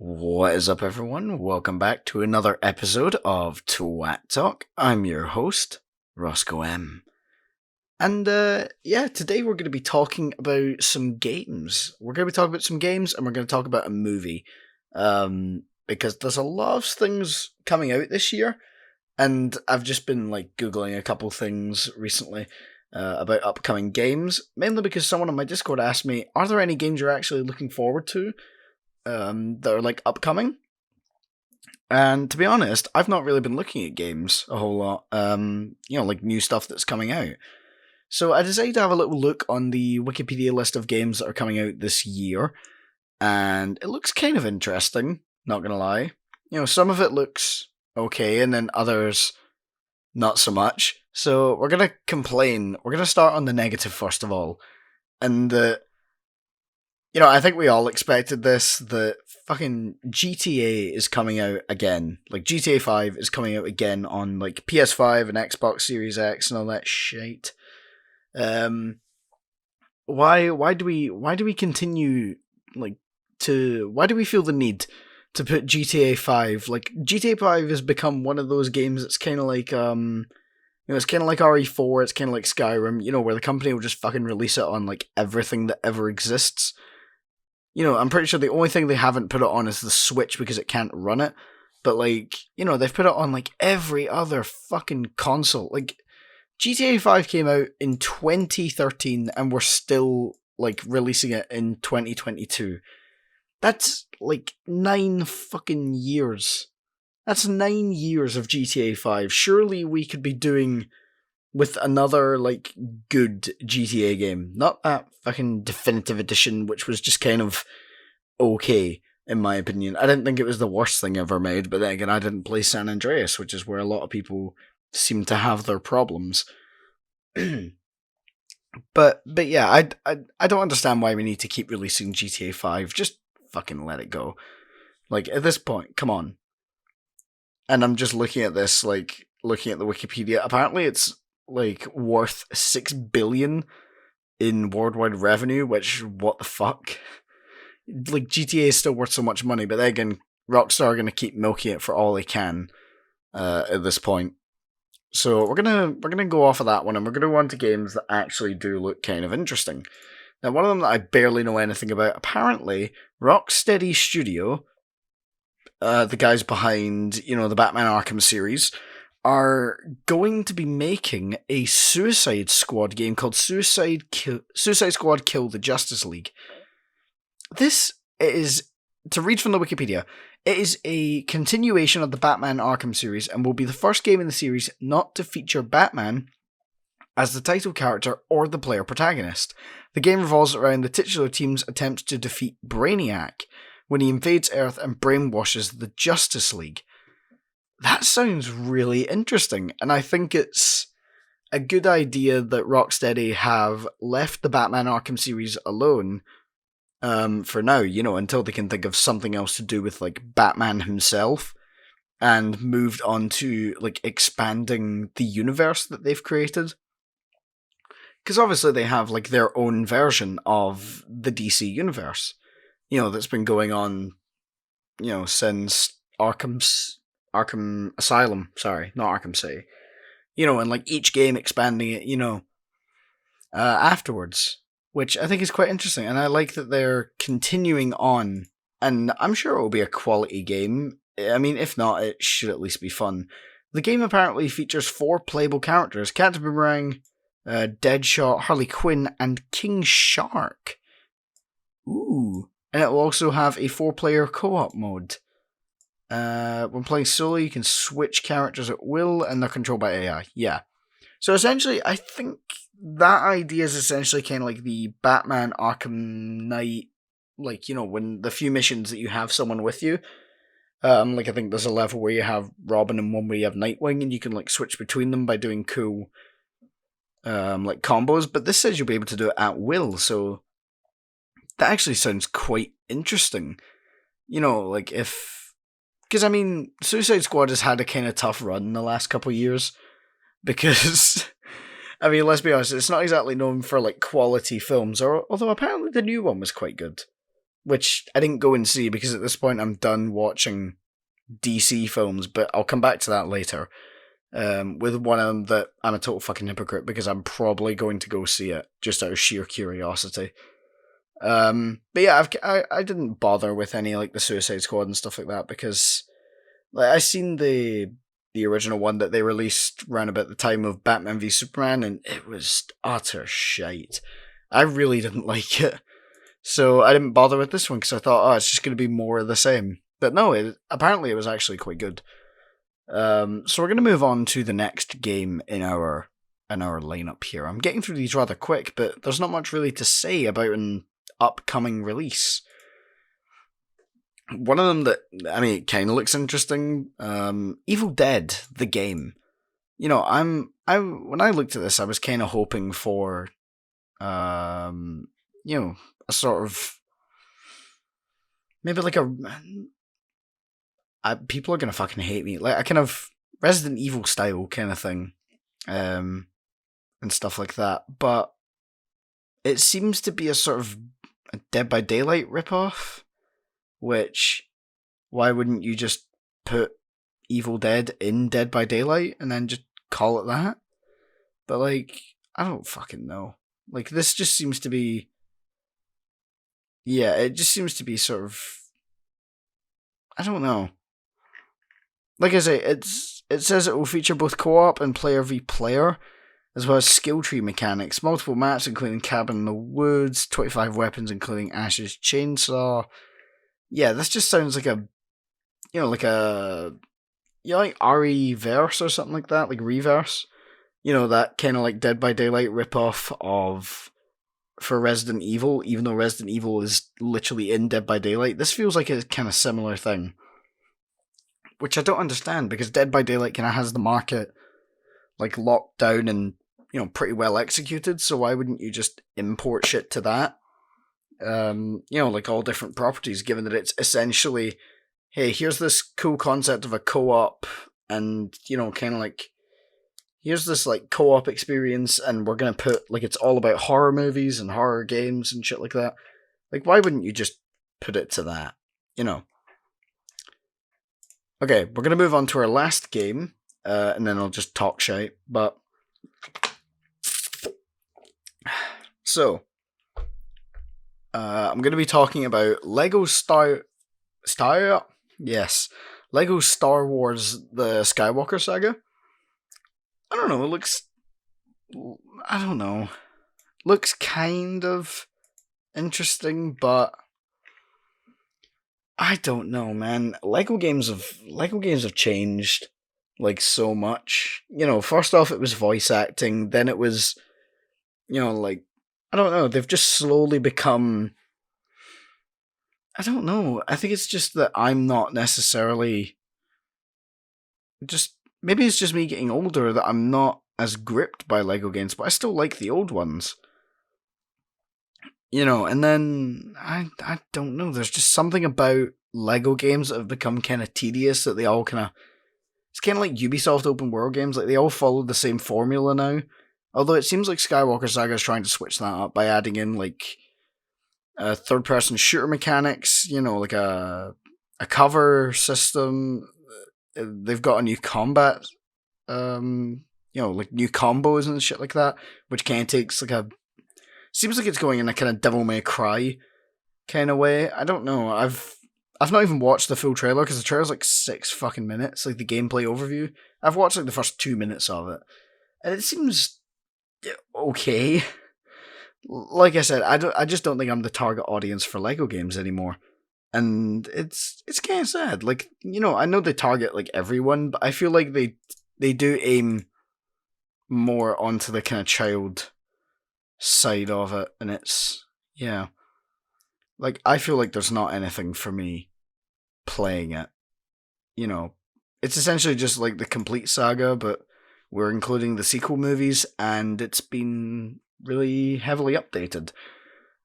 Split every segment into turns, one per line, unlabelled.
What is up, everyone? Welcome back to another episode of Twat Talk. I'm your host, Roscoe M. And today we're going to be talking about some games. We're going to be talking about some games, and we're going to talk about a movie. Because there's a lot of things coming out this year, and I've just been Googling a couple things recently about upcoming games, mainly because someone on my Discord asked me, are there any games you're actually looking forward to that are upcoming? And to be honest, I've not really been looking at games a whole lot, new stuff that's coming out. So I decided to have a little look on the Wikipedia list of games that are coming out this year, and it looks kind of interesting, not gonna lie. Some of it looks okay, and then others not so much. So we're gonna complain. We're gonna start on the negative first of all. And I think we all expected this, that fucking GTA is coming out again. GTA 5 is coming out again on PS5 and Xbox Series X and all that shit. Why do we continue why do we feel the need to put GTA 5? GTA 5 has become one of those games that's kind of it's kind of like RE4, it's kind of like Skyrim, where the company will just fucking release it on everything that ever exists. I'm pretty sure the only thing they haven't put it on is the Switch because it can't run it. But they've put it on every other fucking console. GTA 5 came out in 2013 and we're still releasing it in 2022. That's 9 fucking years. That's 9 years of GTA 5. Surely we could be doing with another good GTA game. Not that fucking definitive edition, which was just kind of okay, in my opinion. I didn't think it was the worst thing ever made, but then again, I didn't play San Andreas, which is where a lot of people seem to have their problems. but yeah, I don't understand why we need to keep releasing GTA 5. Just fucking let it go. At this point, come on. And I'm just looking at this, looking at the Wikipedia. Apparently it's worth 6 billion in worldwide revenue, which, what the fuck? GTA is still worth so much money, but then again, Rockstar are going to keep milking it for all they can at this point. So we're gonna go off of that one, and we're gonna go on to games that actually do look kind of interesting. Now, one of them that I barely know anything about, apparently, Rocksteady Studio, the guys behind, the Batman Arkham series, are going to be making a Suicide Squad game called Suicide Squad Kill the Justice League. This is, to read from the Wikipedia, it is a continuation of the Batman Arkham series and will be the first game in the series not to feature Batman as the title character or the player protagonist. The game revolves around the titular team's attempt to defeat Brainiac when he invades Earth and brainwashes the Justice League. That sounds really interesting, and I think it's a good idea that Rocksteady have left the Batman Arkham series alone for now, until they can think of something else to do with Batman himself, and moved on to expanding the universe that they've created. Because obviously they have their own version of the DC universe, that's been going on, since Arkham Asylum, sorry, not Arkham City. And each game expanding it, afterwards, which I think is quite interesting. And I like that they're continuing on, and I'm sure it will be a quality game. I mean, if not, it should at least be fun. The game apparently features 4 playable characters: Captain Boomerang, Deadshot, Harley Quinn, and King Shark. Ooh. And it will also have a 4-player co-op mode. When playing solo, you can switch characters at will, and they're controlled by AI. Yeah. So essentially, I think that idea is essentially kind of like the Batman Arkham Knight, when the few missions that you have someone with you. I think there's a level where you have Robin and one where you have Nightwing, and you can switch between them by doing cool combos. But this says you'll be able to do it at will, so that actually sounds quite interesting. Because, I mean, Suicide Squad has had a kind of tough run in the last couple of years. Because, I mean, let's be honest, it's not exactly known for, quality films. Although apparently the new one was quite good. which I didn't go and see because at this point I'm done watching DC films, but I'll come back to that later. With one of them that I'm a total fucking hypocrite because I'm probably going to go see it just out of sheer curiosity. But yeah, I didn't bother with any like the Suicide Squad and stuff like that because like I seen the original one that they released around about the time of Batman v Superman, and it was utter shite. I really didn't like it, so I didn't bother with this one because I thought, oh, it's just going to be more of the same. But no, apparently it was actually quite good. So we're going to move on to the next game in our lineup here. I'm getting through these rather quick, but there's not much really to say about an upcoming release. One of them that, I mean, it kind of looks interesting. Evil Dead, the game. You know, when I looked at this, I was kind of hoping for, a sort of, maybe like people are gonna fucking hate me. Like a kind of Resident Evil style kind of thing, and stuff like that. But it seems to be a sort of a Dead by Daylight ripoff. Which, why wouldn't you just put Evil Dead in Dead by Daylight and then just call it that? But like, I don't fucking know. Like this just seems to be, yeah, it just seems to be sort of, I don't know. Like I say, it says it will feature both co-op and player v player, as well as skill tree mechanics, multiple maps including Cabin in the Woods, 25 weapons including Ash's Chainsaw. Yeah, this just sounds like like RE-verse or something like that, like Reverse. You know, that kind of like Dead by Daylight ripoff for Resident Evil, even though Resident Evil is literally in Dead by Daylight. This feels like a kind of similar thing. Which I don't understand, because Dead by Daylight kind of has the market like locked down and, pretty well executed, so why wouldn't you just import shit to that? Like all different properties, given that it's essentially, hey, here's this cool concept of a co-op, and, kind of like, here's this, like, co-op experience, and we're gonna put, like, it's all about horror movies and horror games and shit like that. Like, why wouldn't you just put it to that? Okay, we're gonna move on to our last game, and then I'll just talk shite, but... So... I'm going to be talking about Lego Lego Star Wars The Skywalker Saga. I don't know, looks kind of interesting, but I don't know, man. Lego games have changed like so much. First off it was voice acting, then it was like, I don't know, they've just slowly become... I don't know, I think it's just that I'm not necessarily... Maybe it's just me getting older that I'm not as gripped by Lego games, but I still like the old ones. And then, I don't know, there's just something about Lego games that have become kind of tedious, that they all kind of... It's kind of like Ubisoft open world games, like they all follow the same formula now. Although it seems like Skywalker Saga is trying to switch that up by adding in, like, third-person shooter mechanics, like a cover system. They've got a new combat, like new combos and shit like that, which kind of takes, like, seems like it's going in a kind of Devil May Cry kind of way. I don't know. I've not even watched the full trailer, because the trailer's like 6 fucking minutes, like the gameplay overview. I've watched, like, the first 2 minutes of it, and it seems... okay. Like I said, I just don't think I'm the target audience for Lego games anymore. And it's kind of sad. Like, I know they target like everyone, but I feel like they do aim more onto the kind of child side of it, and it's, yeah. Like, I feel like there's not anything for me playing it. It's essentially just like the complete saga, but we're including the sequel movies, and it's been really heavily updated.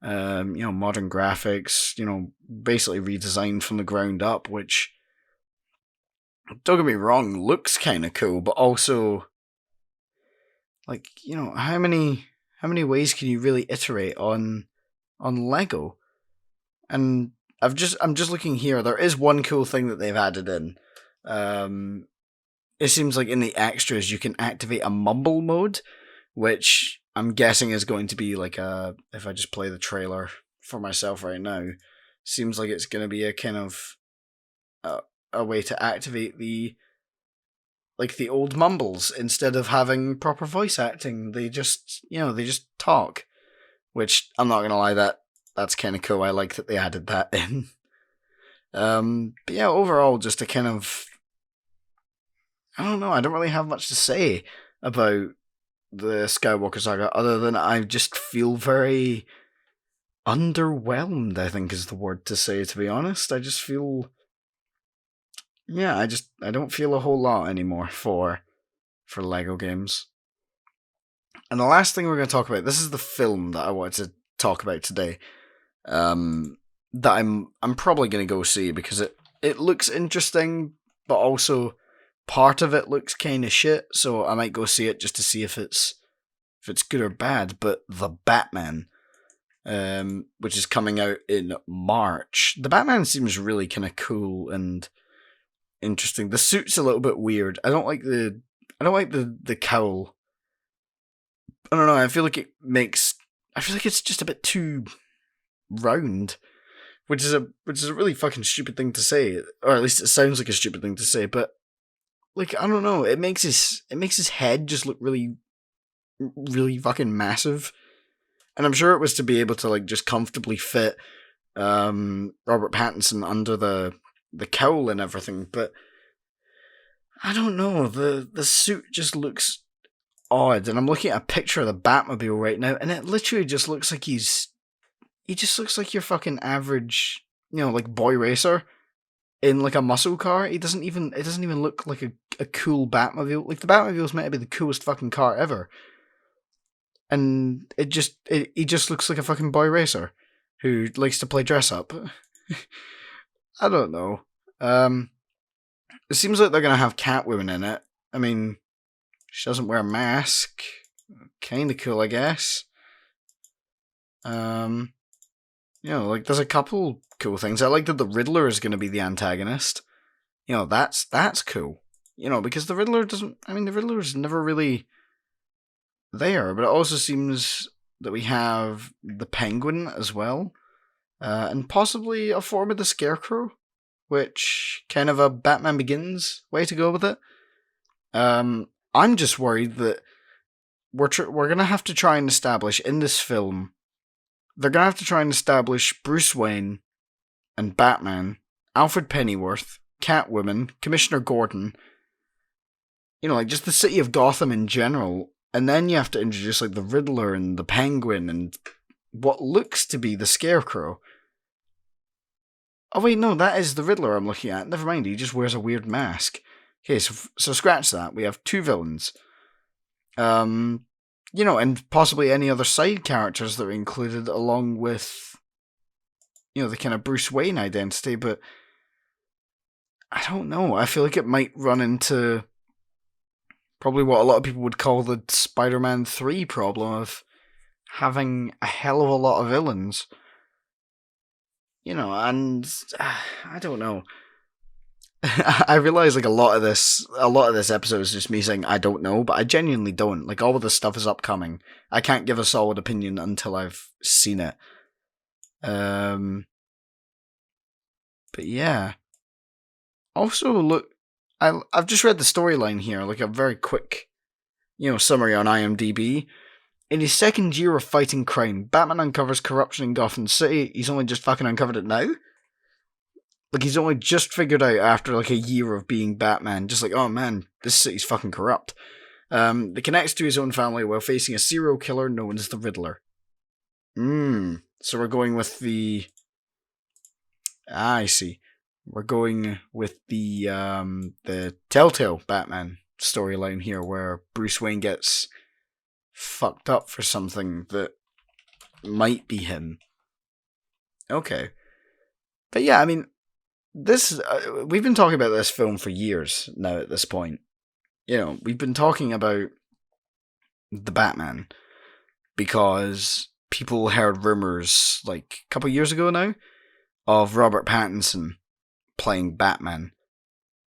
Modern graphics, basically redesigned from the ground up, which, don't get me wrong, looks kind of cool, but also, like, how many ways can you really iterate on Lego? And I'm just looking here. There is one cool thing that they've added in. It seems like in the extras you can activate a mumble mode, which I'm guessing is going to be like a. If I just play the trailer for myself right now, seems like it's going to be a kind of a way to activate the old mumbles instead of having proper voice acting. They just talk, which I'm not gonna lie, that's kind of cool. I like that they added that in. But yeah, overall, just a kind of, I don't know. I don't really have much to say about the Skywalker saga other than I just feel very underwhelmed. I think is the word to say. To be honest, I just feel. Yeah, I don't feel a whole lot anymore for Lego games. And the last thing we're going to talk about, this is the film that I wanted to talk about today. That I'm probably going to go see because it looks interesting, but also part of it looks kind of shit. So I might go see it just to see if it's good or bad. But The Batman, which is coming out in March. The Batman seems really kind of cool and interesting. The suit's a little bit weird. I don't like the cowl. I don't know. I feel like it's just a bit too round, which is a really fucking stupid thing to say, or at least it sounds like a stupid thing to say. But like, I don't know. It makes his head just look really, really fucking massive. And I'm sure it was to be able to like just comfortably fit Robert Pattinson under the cowl and everything, but I don't know, the suit just looks odd, and I'm looking at a picture of the Batmobile right now, and it literally just looks like he just looks like your fucking average, like boy racer in like a muscle car. It doesn't even look like a cool Batmobile. Like the Batmobile's meant to be the coolest fucking car ever, and he just looks like a fucking boy racer who likes to play dress up. I don't know. It seems like they're gonna have Catwoman in it. I mean, she doesn't wear a mask. Kinda cool, I guess. Like there's a couple cool things. I like that the Riddler is gonna be the antagonist. That's cool. Because the Riddler the Riddler is never really there, but it also seems that we have the Penguin as well. And possibly a form of the Scarecrow, which kind of a Batman Begins way to go with it. I'm just worried that we're gonna have to try and establish in this film. They're gonna have to try and establish Bruce Wayne and Batman, Alfred Pennyworth, Catwoman, Commissioner Gordon. Just the city of Gotham in general, and then you have to introduce like the Riddler and the Penguin and what looks to be the Scarecrow. Oh wait, no, that is the Riddler I'm looking at. Never mind, he just wears a weird mask. Okay, so scratch that. We have two villains. And possibly any other side characters that are included along with, the kind of Bruce Wayne identity, but I don't know. I feel like it might run into probably what a lot of people would call the Spider-Man 3 problem of having a hell of a lot of villains. And I don't know. I realize like a lot of this episode is just me saying I don't know, but I genuinely don't. Like all of this stuff is upcoming. I can't give a solid opinion until I've seen it. But yeah. Also, look, I've just read the storyline here, like a very quick, summary on IMDb. In his second year of fighting crime, Batman uncovers corruption in Gotham City. He's only just fucking uncovered it now? Like, he's only just figured out after, like, a year of being Batman. Just like, oh man, this city's fucking corrupt. He connects to his own family while facing a serial killer known as the Riddler. So we're going with the... I see. We're going with the Telltale Batman storyline here, where Bruce Wayne gets fucked up for something that might be him. Okay. But yeah, I mean, this we've been talking about this film for years now at this point. We've been talking about the Batman because people heard rumors like a couple years ago now of Robert Pattinson playing Batman.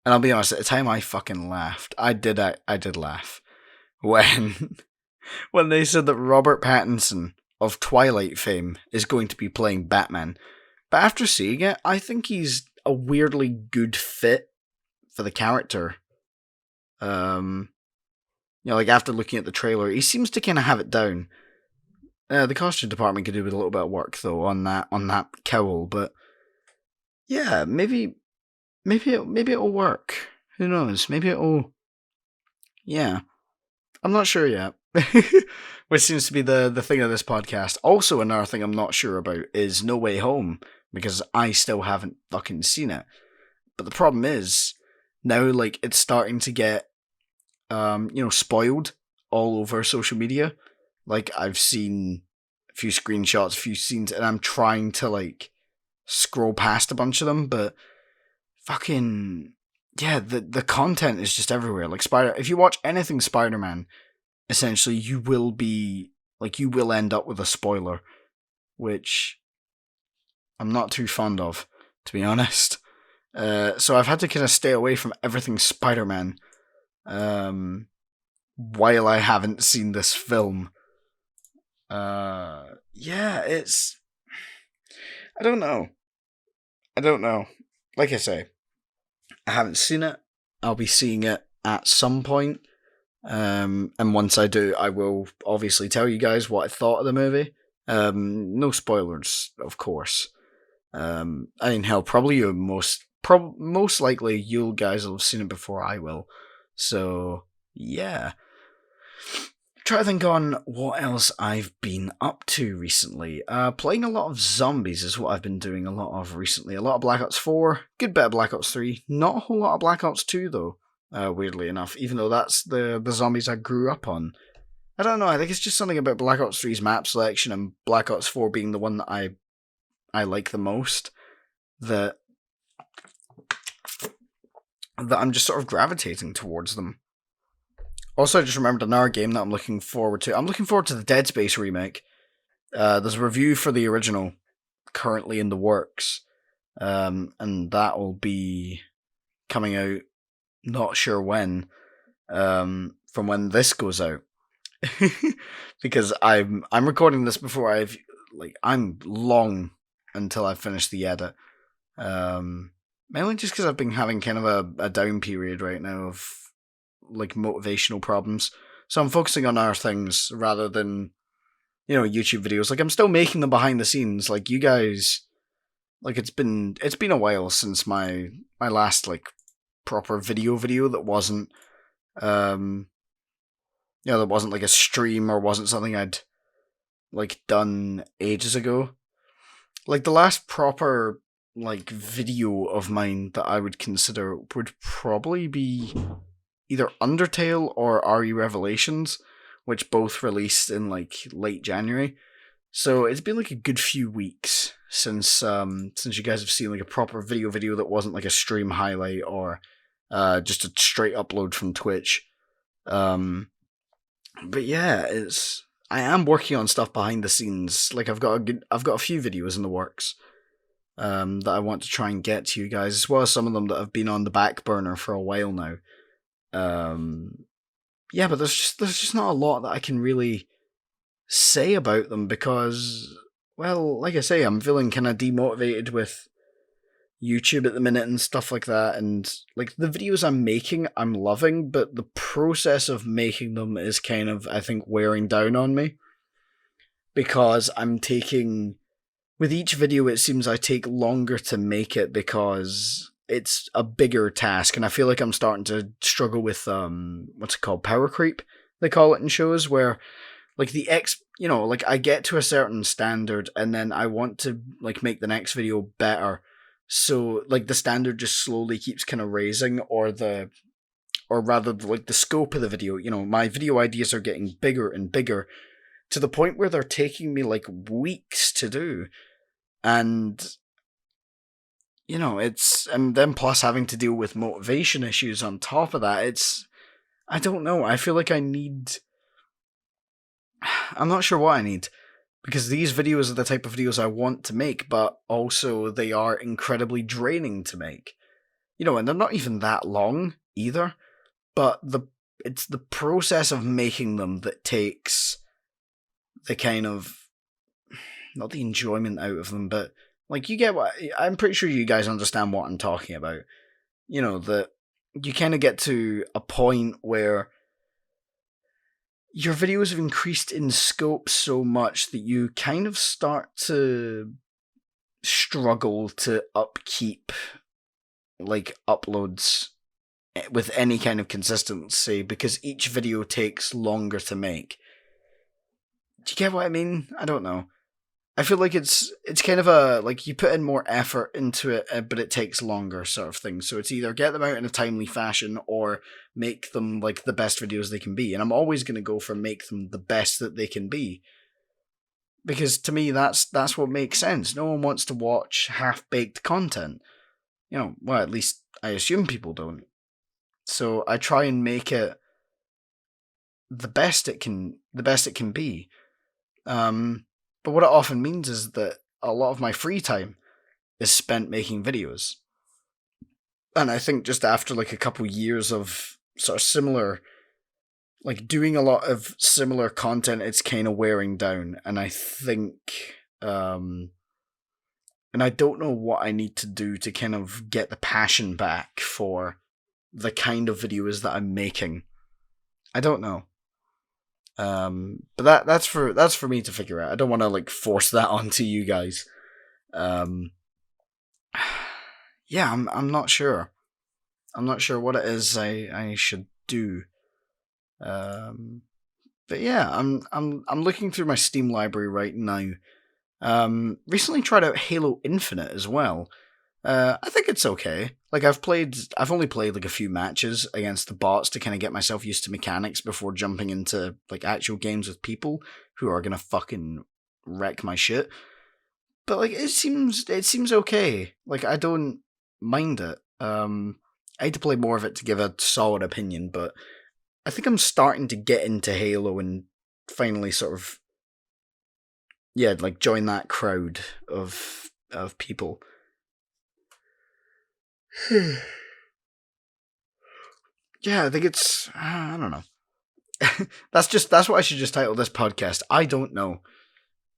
And I'll be honest, at the time I fucking laughed. I did laugh when when they said that Robert Pattinson of Twilight fame is going to be playing Batman. But after seeing it, I think he's a weirdly good fit for the character. Like after looking at the trailer, he seems to kind of have it down. The costume department could do with a little bit of work though on that cowl, but yeah, maybe it'll work. Who knows? Maybe it'll. Yeah, I'm not sure yet. Which seems to be the thing of this podcast. Also, another thing I'm not sure about is No Way Home, because I still haven't fucking seen it. But the problem is, now, like, it's starting to get, spoiled all over social media. Like, I've seen a few screenshots, a few scenes, and I'm trying to, like, scroll past a bunch of them, but fucking, yeah, the content is just everywhere. Like, if you watch anything Spider-Man, essentially you will end up with a spoiler, which I'm not too fond of, to be honest. So I've had to kind of stay away from everything Spider-Man while I haven't seen this film. It's... I don't know. Like I say, I haven't seen it. I'll be seeing it at some point. And once I do, I will obviously tell you guys what I thought of the movie. No spoilers, of course. I mean, hell, probably most likely you guys will have seen it before I will. So, yeah. Try to think on what else I've been up to recently. Playing a lot of zombies is what I've been doing a lot of recently. A lot of Black Ops 4, good bit of Black Ops 3, not a whole lot of Black Ops 2 though. Weirdly enough, even though that's the zombies I grew up on. I don't know, I think it's just something about Black Ops 3's map selection and Black Ops 4 being the one that I like the most, that I'm just sort of gravitating towards them. Also, I just remembered another game that I'm looking forward to. I'm looking forward to the Dead Space remake. There's a review for the original currently in the works, and that will be coming out not sure when, from when this goes out. Because I'm recording this before I'm long until I finish the edit. Mainly just because I've been having kind of a down period right now of like motivational problems. So I'm focusing on other things rather than, YouTube videos. Like I'm still making them behind the scenes. Like you guys, like it's been a while since my last like proper video that wasn't that wasn't like a stream or wasn't something I'd like done ages ago. Like the last proper like video of mine that I would consider would probably be either Undertale or RE Revelations, which both released in like late January. So it's been like a good few weeks since you guys have seen like a proper video that wasn't like a stream highlight or just a straight upload from Twitch. But yeah, I am working on stuff behind the scenes. Like I've got a few videos in the works that I want to try and get to you guys, as well as some of them that have been on the back burner for a while now. Yeah, but there's just not a lot that I can really say about them because, well, like I say, I'm feeling kind of demotivated with YouTube at the minute and stuff like that, and like the videos I'm making, I'm loving, but the process of making them is kind of, I think, wearing down on me because with each video, it seems I take longer to make it because it's a bigger task, and I feel like I'm starting to struggle with what's it called, power creep, they call it in shows, where like like I get to a certain standard and then I want to like make the next video better, so like the standard just slowly keeps kind of raising, or rather like the scope of the video, my video ideas are getting bigger and bigger to the point where they're taking me like weeks to do, and and then plus having to deal with motivation issues on top of that, I don't know, I feel like I'm not sure what I need, Because these videos are the type of videos I want to make, but also they are incredibly draining to make. And they're not even that long either, but it's the process of making them that takes the kind of, not the enjoyment out of them, but you get what, I'm pretty sure you guys understand what I'm talking about. That you kind of get to a point where your videos have increased in scope so much that you kind of start to struggle to upkeep uploads with any kind of consistency, because each video takes longer to make. Do you get what I mean? I don't know. I feel like it's kind of you put in more effort into it, but it takes longer sort of thing. So it's either get them out in a timely fashion or make them the best videos they can be. And I'm always going to go for make them the best that they can be. Because to me, that's what makes sense. No one wants to watch half-baked content. Well, at least I assume people don't. So I try and make it the best it can be. But what it often means is that a lot of my free time is spent making videos. And I think just after a couple years of sort of similar, doing a lot of similar content, it's kind of wearing down. And I think, and I don't know what I need to do to kind of get the passion back for the kind of videos that I'm making. I don't know. But that's for me to figure out. I don't want to force that onto you guys. Yeah, I'm not sure. I'm not sure what it is I should do. But yeah, I'm looking through my Steam library right now. Recently tried out Halo Infinite as well. I think it's okay. I've only played a few matches against the bots to kind of get myself used to mechanics before jumping into actual games with people who are gonna fucking wreck my shit. But it seems okay. I don't mind it. I had to play more of it to give a solid opinion, but I think I'm starting to get into Halo and finally sort of join that crowd of people. Yeah, I think it's, I don't know. That's what I should just title this podcast. I don't know.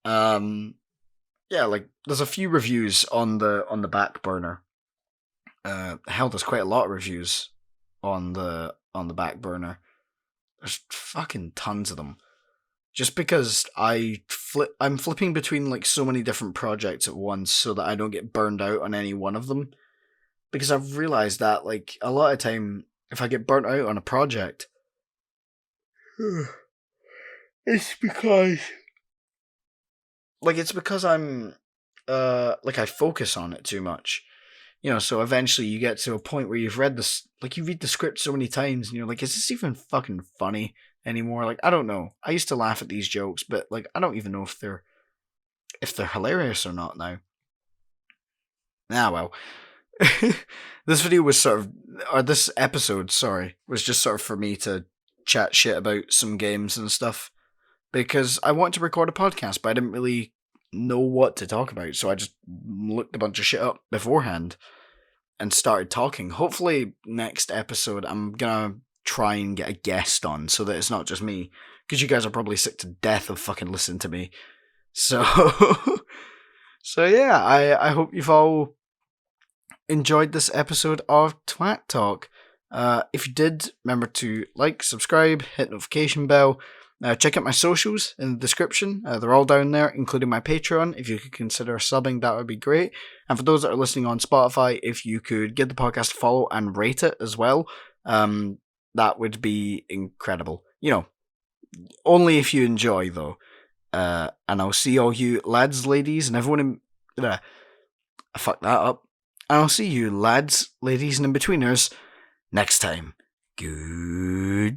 Yeah, there's a few reviews on the back burner. Hell, there's quite a lot of reviews on the back burner. There's fucking tons of them. Just because I'm flipping between so many different projects at once so that I don't get burned out on any one of them. Because I've realised that, a lot of time, if I get burnt out on a project, it's because I'm, I focus on it too much. So eventually you get to a point where you've read this, you read the script so many times, and you're is this even fucking funny anymore? I don't know. I used to laugh at these jokes, but, I don't even know if they're hilarious or not now. Well. This video was this episode, was just sort of for me to chat shit about some games and stuff, because I wanted to record a podcast, but I didn't really know what to talk about, so I just looked a bunch of shit up beforehand and started talking. Hopefully next episode I'm gonna try and get a guest on so that it's not just me, because you guys are probably sick to death of fucking listening to me. So yeah, I hope you've all enjoyed this episode of Twat Talk. If you did, remember to subscribe, hit notification bell. Check out my socials in the description. They're all down there, including my Patreon. If you could consider subbing, that would be great. And for those that are listening on Spotify, if you could give the podcast a follow and rate it as well, that would be incredible. Only if you enjoy, though. And I'll see all you lads, ladies, and everyone in... I fucked that up. And I'll see you lads, ladies, and in-betweeners next time. Goodbye.